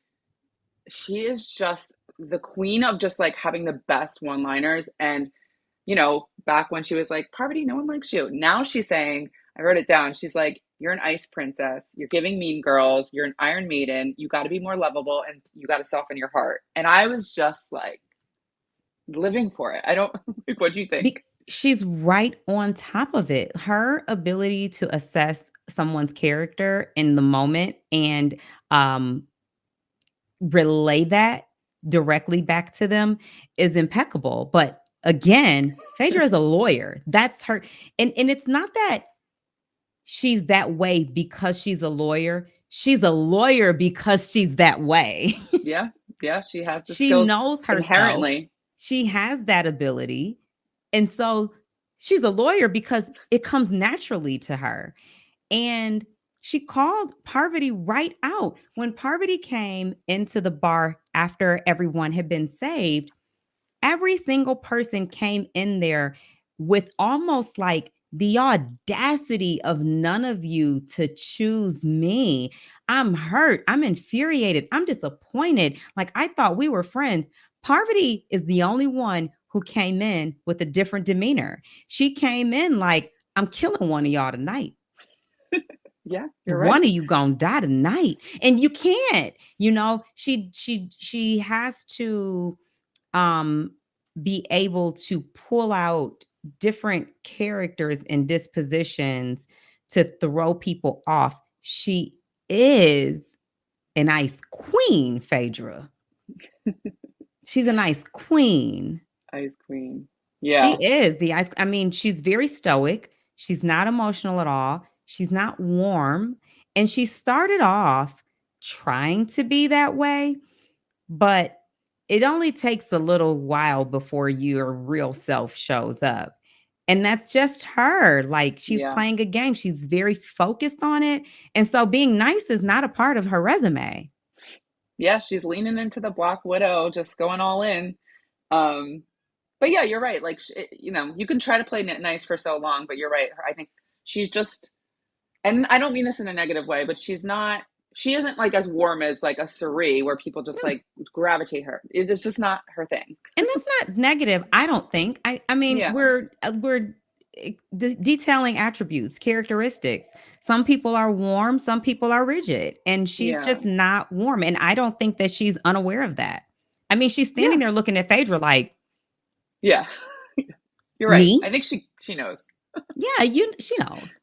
is just the queen of just like having the best one-liners. And back when she was like, Parvati, no one likes you. Now she's saying, I wrote it down. She's like, you're an ice princess. You're giving mean girls. You're an Iron Maiden. You got to be more lovable and you got to soften your heart. And I was just like living for it. I don't, what do you think? She's right on top of it. Her ability to assess someone's character in the moment and um, relay that directly back to them is impeccable. But again, Phaedra is a lawyer. That's her. And it's not that she's that way because she's a lawyer. She's a lawyer because she's that way. Yeah. Yeah. She has the She skills knows herself. inherently. She has that ability. And so she's a lawyer because it comes naturally to her. And she called Parvati right out. When Parvati came into the bar after everyone had been saved, every single person came in there with almost like the audacity of none of you to choose me. I'm hurt. I'm infuriated. I'm disappointed. Like I thought we were friends. Parvati is the only one who came in with a different demeanor. She came in like, I'm killing one of y'all tonight. Yeah, you're One right. of you gonna die tonight. And you can't, she has to um be able to pull out different characters and dispositions to throw people off. She is an ice queen, Phaedra. She's a nice queen. Ice Queen. She Yeah. is the ice. I mean, she's very stoic. She's not emotional at all. She's not warm. And she started off trying to be that way, but it only takes a little while before your real self shows up. And that's just her. Like she's Yeah. playing a game. She's very focused on it. And so being nice is not a part of her resume. Yeah, she's leaning into the Black Widow, just going all in. Um, but yeah, you're right. Like, you can try to play nice for so long, but you're right. I think she's just, and I don't mean this in a negative way, but she isn't like as warm as like a Cerie where people just No. like gravitate her. It's just not her thing. And that's not negative, I don't think. I mean, Yeah. we're detailing attributes, characteristics. Some people are warm, some people are rigid, and she's Yeah. just not warm. And I don't think that she's unaware of that. I mean, she's standing Yeah. there looking at Phaedra like, Yeah. You're right. me? I think she knows. Yeah, she knows.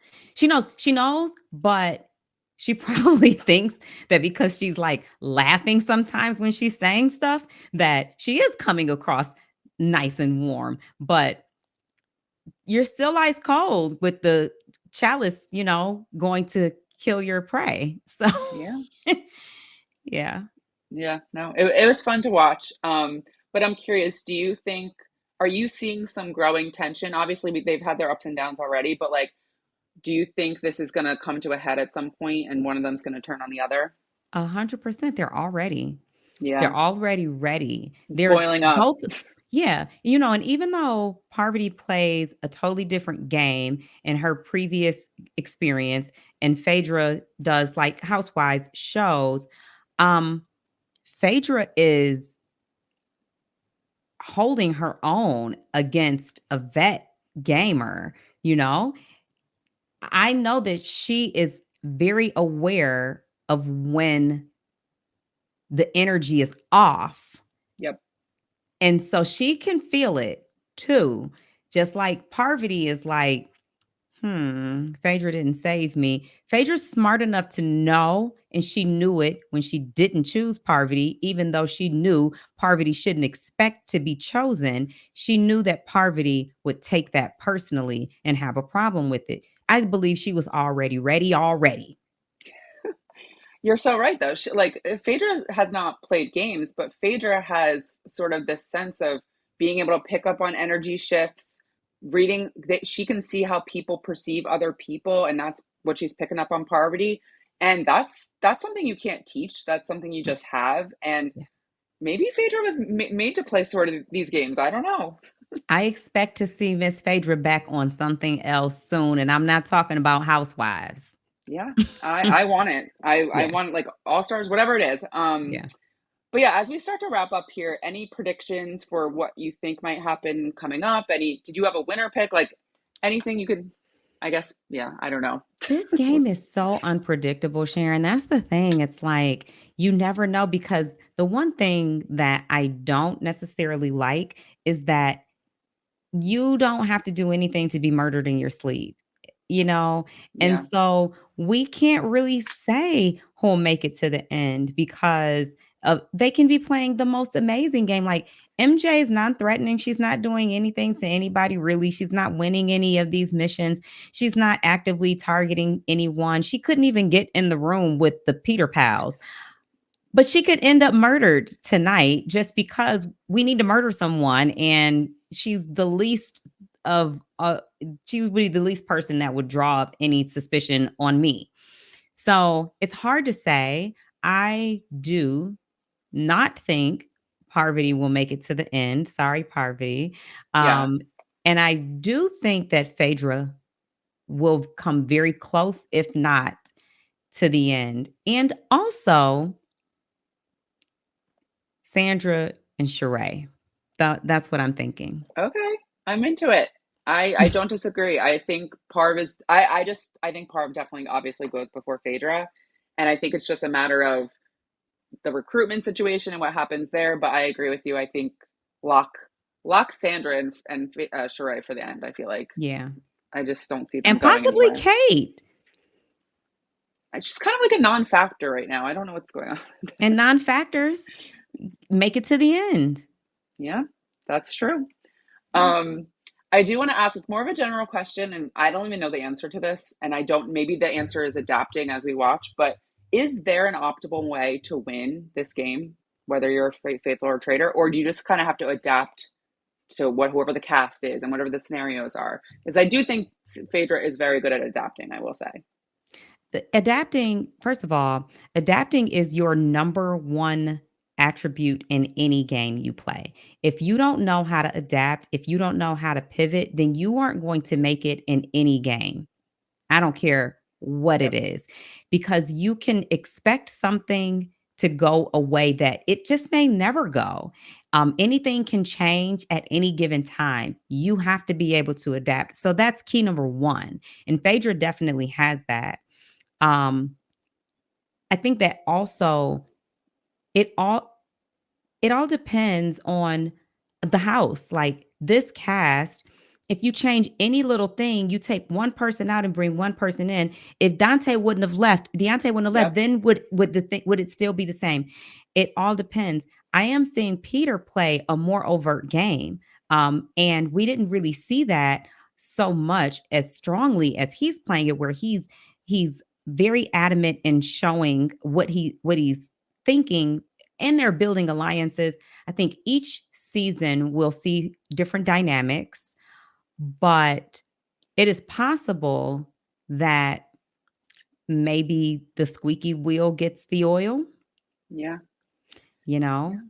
She knows, but she probably thinks that because she's like laughing sometimes when she's saying stuff, that she is coming across nice and warm. But you're still ice cold with the chalice, going to kill your prey. So Yeah. yeah. Yeah, no, it was fun to watch. But I'm curious, are you seeing some growing tension? Obviously, they've had their ups and downs already, but like, do you think this is going to come to a head at some point and one of them's going to turn on the other? 100%. They're Yeah, already ready. it's They're boiling up. both, yeah. And even though Parvati plays a totally different game in her previous experience, and Phaedra does like Housewives shows, um, Phaedra is holding her own against a vet gamer, you know? I know that she is very aware of when the energy is off. Yep. And so she can feel it too. Just like Parvati is like, Phaedra didn't save me. Phaedra's smart enough to know, and she knew it when she didn't choose Parvati, even though she knew Parvati shouldn't expect to be chosen. She knew that Parvati would take that personally and have a problem with it. I believe she was already ready already. You're so right, though. Phaedra has not played games, but Phaedra has sort of this sense of being able to pick up on energy shifts, reading that she can see how people perceive other people, and that's what she's picking up on Parvati. And that's something you can't teach. That's something you Yeah, just have. And yeah. maybe Phaedra was made to play sort of these games. I don't know. I expect to see Miss Phaedra back on something else soon, and I'm not talking about Housewives. Yeah, I want it. I Yeah, want like All Stars, whatever it is. yeah. But yeah, as we start to wrap up here, any predictions for what you think might happen coming up? Did you have a winner pick? Like anything you could? I guess, yeah, I don't know. This game is so unpredictable, Sharon. That's the thing. It's like you never know because the one thing that I don't necessarily like is that you don't have to do anything to be murdered in your sleep, you know? And Yeah, so we can't really say who'll make it to the end because they can be playing the most amazing game. Like MJ is non-threatening. She's not doing anything to anybody really. She's not winning any of these missions. She's not actively targeting anyone. She couldn't even get in the room with the Peter pals. But she could end up murdered tonight just because we need to murder someone, and she's the least of she would be the least person that would draw up any suspicion on me. So it's hard to say. I do not think Parvati will make it to the end. Sorry, Parvati. yeah. Um, and I do think that Phaedra will come very close, if not to the end. And also, Sandra and Shereé. That's what I'm thinking. Okay, I'm into it. I don't disagree. I think Parv is I think Parv definitely obviously goes before Phaedra, and I think it's just a matter of the recruitment situation and what happens there. But I agree with you. I think lock lock Sandra and Shereé for the end. I feel like Yeah. I just don't see them And going possibly anywhere. Kate. It's just kind of like a non-factor right now. I don't know what's going on. And non-factors make it to the end. Yeah, that's true. Yeah. Um, I do want to ask, it's more of a general question, and I don't even know the answer to this, and I don't, maybe the answer is adapting as we watch, but is there an optimal way to win this game, whether you're a faithful or a traitor, or do you just kind of have to adapt to whoever the cast is and whatever the scenarios are? Because I do think Phaedra is very good at adapting, I will say. Adapting, first of all, adapting is your number one attribute in any game you play. If you don't know how to adapt, if you don't know how to pivot, then you aren't going to make it in any game. I don't care what it Yep. is, because you can expect something to go a way that it just may never go. Anything can change at any given time. You have to be able to adapt. So that's key number one. And Phaedra definitely has that. Um, I think that also it all it all depends on the house. Like this cast, if you change any little thing, you take one person out and bring one person in. If Deontay wouldn't have left, Yep. then would it still be the same? It all depends. I am seeing Peter play a more overt game. And we didn't really see that so much as strongly as he's playing it, where he's very adamant in showing what he's thinking, and they're building alliances. I think each season we'll see different dynamics, but it is possible that maybe the squeaky wheel gets the oil, Yeah. you Yeah. know?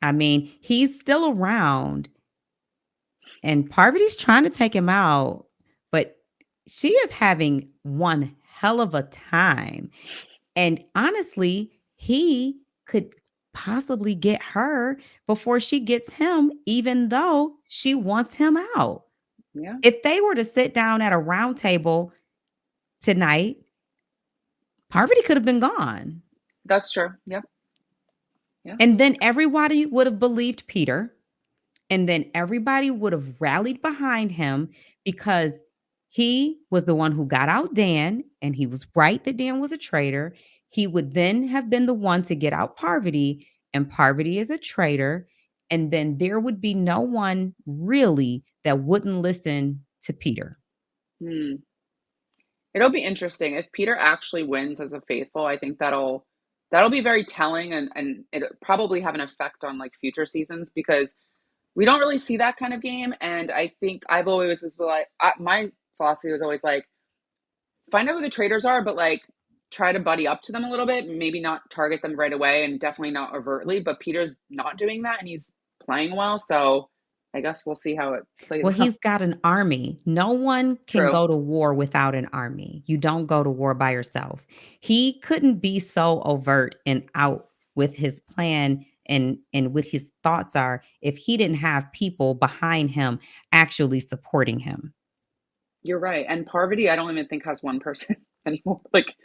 I mean, he's still around and Parvati's trying to take him out, but she is having one hell of a time. And honestly, he could possibly get her before she gets him, even though she wants him out. Yeah. If they were to sit down at a round table tonight, Parvati could have been gone. That's true. Yep. Yeah. And then everybody would have believed Peter. And then everybody would have rallied behind him because he was the one who got out Dan, and he was right that Dan was a traitor. He would then have been the one to get out Parvati, and Parvati is a traitor. And then there would be no one really that wouldn't listen to Peter. Hmm. It'll be interesting if Peter actually wins as a faithful. I think that'll be very telling, and it probably have an effect on like future seasons because we don't really see that kind of game. And I think I've always was like my philosophy was always like find out who the traders are, but like try to buddy up to them a little bit. Maybe not target them right away, and definitely not overtly. But Peter's not doing that, and he's playing well. So I guess we'll see how it plays Well, out. he's got an army. No one can True. go to war without an army. You don't go to war by yourself. He couldn't be so overt and out with his plan and what his thoughts are if he didn't have people behind him actually supporting him. You're right. And Parvati, I don't even think has one person anymore. Like,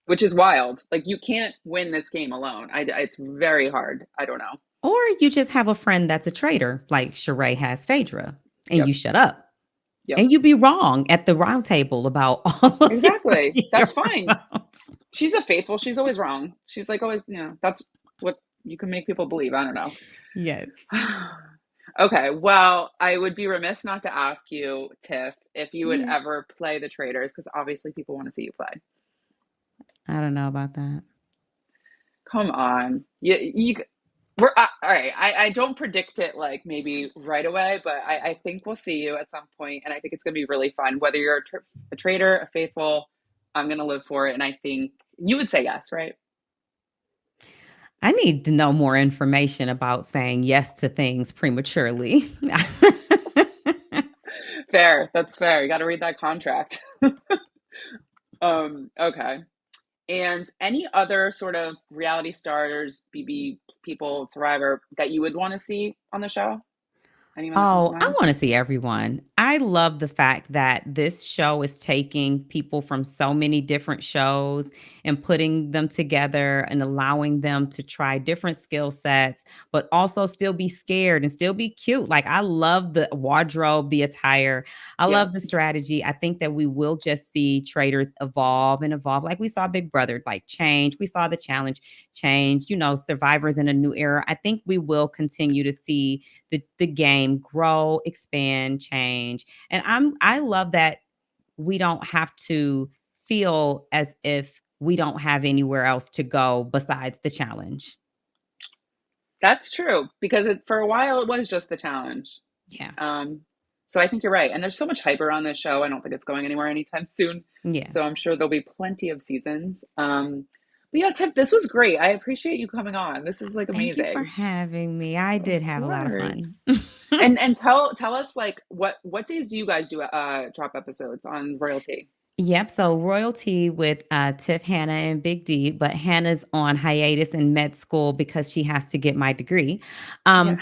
which is wild. Like, you can't win this game alone. It's very hard. I don't know. Or you just have a friend that's a traitor, like Shereé has Phaedra, and you Yep. shut up. Yep. And you be wrong at the round table about all of Exactly. your That's fine. votes. She's a faithful. She's always wrong. She's like always, that's what you can make people believe. I don't know. Yes. Okay, well, I would be remiss not to ask you, Tiff, if you would Yeah. ever play the Traitors, because obviously people want to see you play. I don't know about that. Come on, we're all right. I don't predict it like maybe right away, but I think we'll see you at some point, and I think it's gonna be really fun. Whether you're a traitor, a faithful, I'm gonna live for it, and I think you would say yes, right? I need to know more information about saying yes to things prematurely. Fair, that's fair. You got to read that contract. Okay. And any other sort of reality stars, BB people, Survivor that you would want to see on the show? Anyone that comes to Oh, I mind? wanna see everyone. I love the fact that this show is taking people from so many different shows and putting them together and allowing them to try different skill sets, but also still be scared and still be cute. Like, I love the wardrobe, the attire. I Yeah, love the strategy. I think that we will just see traders evolve and evolve like we saw Big Brother, like, change. We saw the challenge change, survivors in a new era. I think we will continue to see the game grow, expand, change. And I love that we don't have to feel as if we don't have anywhere else to go besides the challenge. that's true because for a while it was just the challenge. Yeah. Um, so I think you're right. And there's so much hype around this show. I don't think it's going anywhere anytime soon. Yeah. So I'm sure there'll be plenty of seasons. But yeah, Tiff, this was great. I appreciate you coming on. This is like Thank you for amazing. having me. I Of did have a lot of fun. course. And tell us like what days do you guys do drop episodes on Royalty? Yep. So royalty with Tiff, Hannah, and Big D, but Hannah's on hiatus in med school because she has to get my degree. Yeah. Um,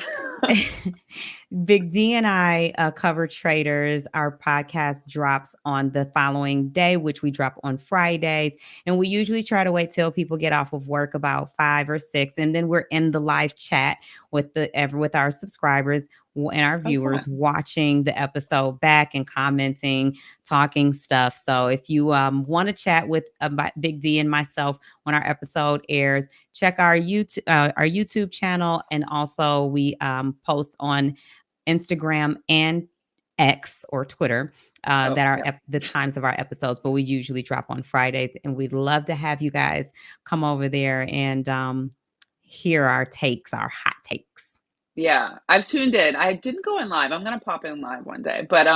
Big D and I cover Traitors. Our podcast drops on the following day, which we drop on Fridays. And we usually try to wait till people get off of work about 5 or 6. And then we're in the live chat with our subscribers and our Oh, viewers fun. watching the episode back and commenting, talking stuff. So if you want to chat with Big D and myself when our episode airs, check our YouTube channel, and also we post on Instagram and X or Twitter Oh, that yeah. the times of our episodes, but we usually drop on Fridays, and we'd love to have you guys come over there and hear our takes, our hot takes. Yeah. I've tuned in. I didn't go in live. I'm gonna pop in live one day. But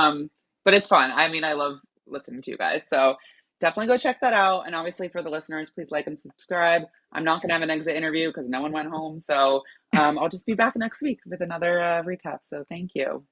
it's fun. I mean, I love listening to you guys. So definitely go check that out. And obviously for the listeners, please like and subscribe. I'm not gonna have an exit interview because no one went home. So I'll just be back next week with another recap. So thank you.